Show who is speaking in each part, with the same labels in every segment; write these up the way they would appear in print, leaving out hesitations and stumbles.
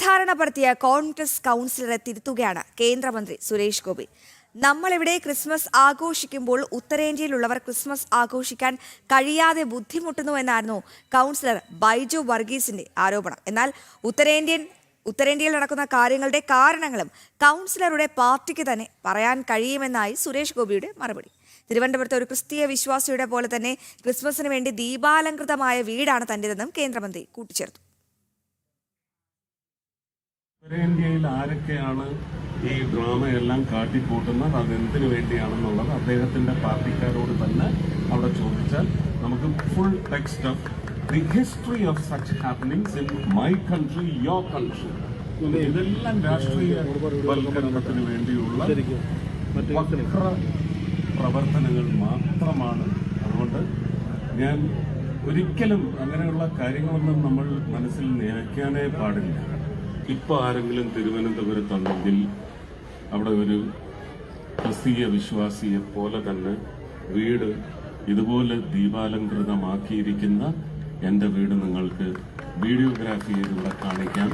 Speaker 1: തെറ്റിദ്ധാരണ പരത്തിയ കോൺഗ്രസ് കൗൺസിലറെ തിരുത്തുകയാണ് കേന്ദ്രമന്ത്രി സുരേഷ് ഗോപി. നമ്മളിവിടെ ക്രിസ്മസ് ആഘോഷിക്കുമ്പോൾ ഉത്തരേന്ത്യയിലുള്ളവർ ക്രിസ്മസ് ആഘോഷിക്കാൻ കഴിയാതെ ബുദ്ധിമുട്ടുന്നുവെന്നായിരുന്നു കൗൺസിലർ ബൈജു വർഗീസിന്റെ ആരോപണം. എന്നാൽ ഉത്തരേന്ത്യയിൽ നടക്കുന്ന കാര്യങ്ങളുടെ കാരണങ്ങളും കൗൺസിലറുടെ പാർട്ടിക്ക് തന്നെ പറയാൻ കഴിയുമെന്നായി സുരേഷ് ഗോപിയുടെ മറുപടി. തിരുവനന്തപുരത്തെ ഒരു ക്രിസ്തീയ വിശ്വാസിയുടെ പോലെ തന്നെ ക്രിസ്മസിന് വേണ്ടി ദീപാലങ്കൃതമായ വീടാണ് തന്റേതെന്നും കേന്ദ്രമന്ത്രി കൂട്ടിച്ചേർത്തു.
Speaker 2: ഉത്തരേന്ത്യയിൽ ആരൊക്കെയാണ് ഈ ഡ്രാമയെല്ലാം കാട്ടിക്കൂട്ടുന്നത്, അതെന്തിനു വേണ്ടിയാണെന്നുള്ളത് അദ്ദേഹത്തിന്റെ പാർട്ടിക്കാരോട് തന്നെ അവിടെ ചോദിച്ചാൽ നമുക്ക് full text of the history of such happenings in my country, your country, ഇതെല്ലാം രാഷ്ട്രീയ വൽക്കരണത്തിന് വേണ്ടിയുള്ള പ്രവർത്തനങ്ങൾ മാത്രമാണ്. അതുകൊണ്ട് ഞാൻ ഒരിക്കലും അങ്ങനെയുള്ള കാര്യങ്ങളൊന്നും നമ്മൾ മനസ്സിൽ നിയമിക്കാനേ പാടില്ല. ഇപ്പോൾ ആരെങ്കിലും തിരുവനന്തപുരത്തുണ്ടെങ്കിൽ അവിടെ ഒരു ക്രിസ്തീയ വിശ്വാസിയെ പോലെ തന്നെ വീട് ഇതുപോലെ ദീപാലങ്കൃതമാക്കിയിരിക്കുന്ന എൻ്റെ വീട് നിങ്ങൾക്ക് വീഡിയോഗ്രാഫി ചെയ്തിവിടെ കാണിക്കാൻ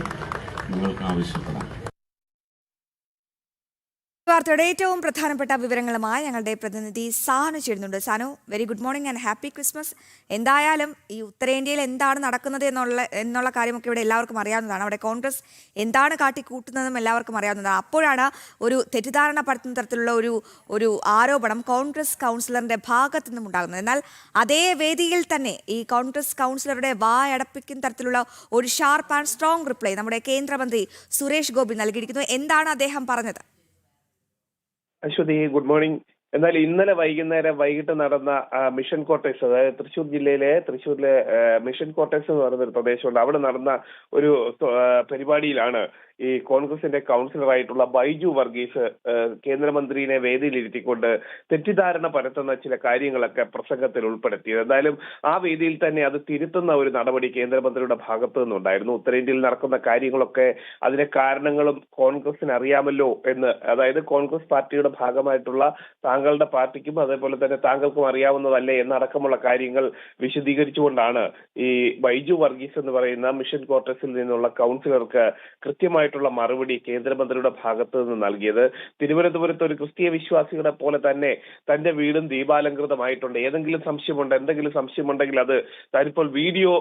Speaker 2: നിങ്ങൾക്ക് ആവശ്യപ്പെടാം.
Speaker 1: വാർത്തയുടെ ഏറ്റവും പ്രധാനപ്പെട്ട വിവരങ്ങളുമായി ഞങ്ങളുടെ പ്രതിനിധി സാനു ചേരുന്നുണ്ട്. Sanu, very good morning and happy Christmas. എന്തായാലും ഈ ഉത്തരേന്ത്യയിൽ എന്താണ് നടക്കുന്നത് എന്നുള്ള കാര്യമൊക്കെ ഇവിടെ എല്ലാവർക്കും അറിയാവുന്നതാണ്. അവിടെ കോൺഗ്രസ് എന്താണ് കാട്ടിക്കൂട്ടുന്നതെന്നും എല്ലാവർക്കും അറിയാവുന്നതാണ്. അപ്പോഴാണ് ഒരു തെറ്റിദ്ധാരണ പരത്തുന്ന തരത്തിലുള്ള ഒരു ആരോപണം കോൺഗ്രസ് കൗൺസിലറിന്റെ ഭാഗത്തു നിന്നും ഉണ്ടാകുന്നത്. എന്നാൽ അതേ വേദിയിൽ തന്നെ ഈ കോൺഗ്രസ് കൗൺസിലറുടെ വായടപ്പിക്കുന്ന തരത്തിലുള്ള ഒരു ഷാർപ്പ് ആൻഡ് സ്ട്രോങ് റിപ്ലൈ നമ്മുടെ കേന്ദ്രമന്ത്രി സുരേഷ് ഗോപി നൽകിയിരിക്കുന്നു. എന്താണ് അദ്ദേഹം പറഞ്ഞത്?
Speaker 3: Ashwathi, good morning. എന്നാൽ ഇന്നലെ വൈകിട്ട് നടന്ന മിഷൻ ക്വാർട്ടേഴ്സ്, അതായത് തൃശ്ശൂരിലെ മിഷൻ ക്വാർട്ടേഴ്സ് എന്ന് പറയുന്ന ഒരു പ്രദേശമുണ്ട്. അവിടെ നടന്ന ഒരു പരിപാടിയിലാണ് ഈ കോൺഗ്രസിന്റെ കൗൺസിലറായിട്ടുള്ള ബൈജു വർഗീസ് കേന്ദ്രമന്ത്രിയെ വേദിയിലിരുത്തിക്കൊണ്ട് തെറ്റിദ്ധാരണ പരത്തുന്ന ചില കാര്യങ്ങളൊക്കെ പ്രസംഗത്തിൽ ഉൾപ്പെടുത്തിയത്. എന്തായാലും ആ വേദിയിൽ തന്നെ അത് തിരുത്തുന്ന ഒരു നടപടി കേന്ദ്രമന്ത്രിയുടെ ഭാഗത്തു നിന്നുണ്ടായിരുന്നു. ഉത്തരേന്ത്യയിൽ നടക്കുന്ന കാര്യങ്ങളൊക്കെ അതിന്റെ കാരണങ്ങളും കോൺഗ്രസിന് അറിയാമല്ലോ എന്ന്, അതായത് കോൺഗ്രസ് പാർട്ടിയുടെ ഭാഗമായിട്ടുള്ള താങ്കളുടെ പാർട്ടിക്കും അതേപോലെ തന്നെ താങ്കൾക്കും അറിയാവുന്നതല്ലേ എന്നടക്കമുള്ള കാര്യങ്ങൾ വിശദീകരിച്ചുകൊണ്ടാണ് ഈ ബൈജു വർഗീസ് എന്ന് പറയുന്ന മിഷൻ ക്വാർട്ടേഴ്സിൽ നിന്നുള്ള കൗൺസിലർക്ക് കൃത്യമായിട്ടുള്ള മറുപടി കേന്ദ്രമന്ത്രിയുടെ ഭാഗത്ത് നിന്ന് നൽകിയത്. തിരുവനന്തപുരത്ത് ഒരു ക്രിസ്തീയ വിശ്വാസികളെ പോലെ തന്നെ തന്റെ വീടും ദീപാലങ്കൃതമായിട്ടുണ്ട്. എന്തെങ്കിലും സംശയമുണ്ടെങ്കിൽ അത് താനിപ്പോൾ വീഡിയോ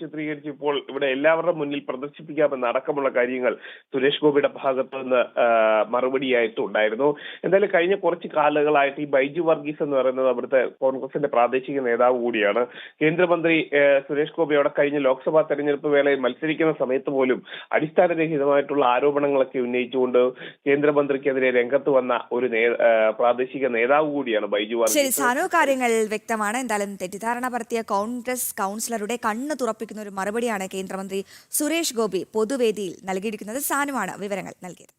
Speaker 3: ചിത്രീകരിച്ചപ്പോൾ ഇവിടെ എല്ലാവരുടെ മുന്നിൽ പ്രദർശിപ്പിക്കാമെന്ന് അടക്കമുള്ള കാര്യങ്ങൾ സുരേഷ് ഗോപിയുടെ ഭാഗത്ത് നിന്ന് മറുപടിയായിട്ടുണ്ടായിരുന്നു. എന്തായാലും കഴിഞ്ഞ കുറച്ച് കാലങ്ങളായിട്ട് ഈ ബൈജു വർഗീസ് എന്ന് പറയുന്നത് അവിടുത്തെ കോൺഗ്രസിന്റെ പ്രാദേശിക നേതാവ് കൂടിയാണ്. കേന്ദ്രമന്ത്രി സുരേഷ് ഗോപി അവിടെ കഴിഞ്ഞ ലോക്സഭാ തെരഞ്ഞെടുപ്പ് വേളയിൽ മത്സരിക്കുന്ന സമയത്ത് പോലും അടിസ്ഥാനരഹിതമായിട്ടുള്ള ആരോപണങ്ങളൊക്കെ ഉന്നയിച്ചുകൊണ്ട് കേന്ദ്രമന്ത്രിക്കെതിരെ രംഗത്ത് വന്ന ഒരു പ്രാദേശിക നേതാവ് കൂടിയാണ് ബൈജു വർഗീസ്.
Speaker 1: ശരി സാനു, കാര്യങ്ങൾ വ്യക്തമാണ്. എന്തായാലും തെറ്റിദ്ധാരണ പരത്തിയ കോൺഗ്രസ് കൗൺസിലറുടെ കണ്ണ് തുറപ്പിക്കുന്ന ഒരു മറുപടിയാണ് കേന്ദ്രമന്ത്രി സുരേഷ് ഗോപി പൊതുവേദിയിൽ നൽകിയിരിക്കുന്നത്. സാനുവാണ് വിവരങ്ങൾ നൽകിയത്.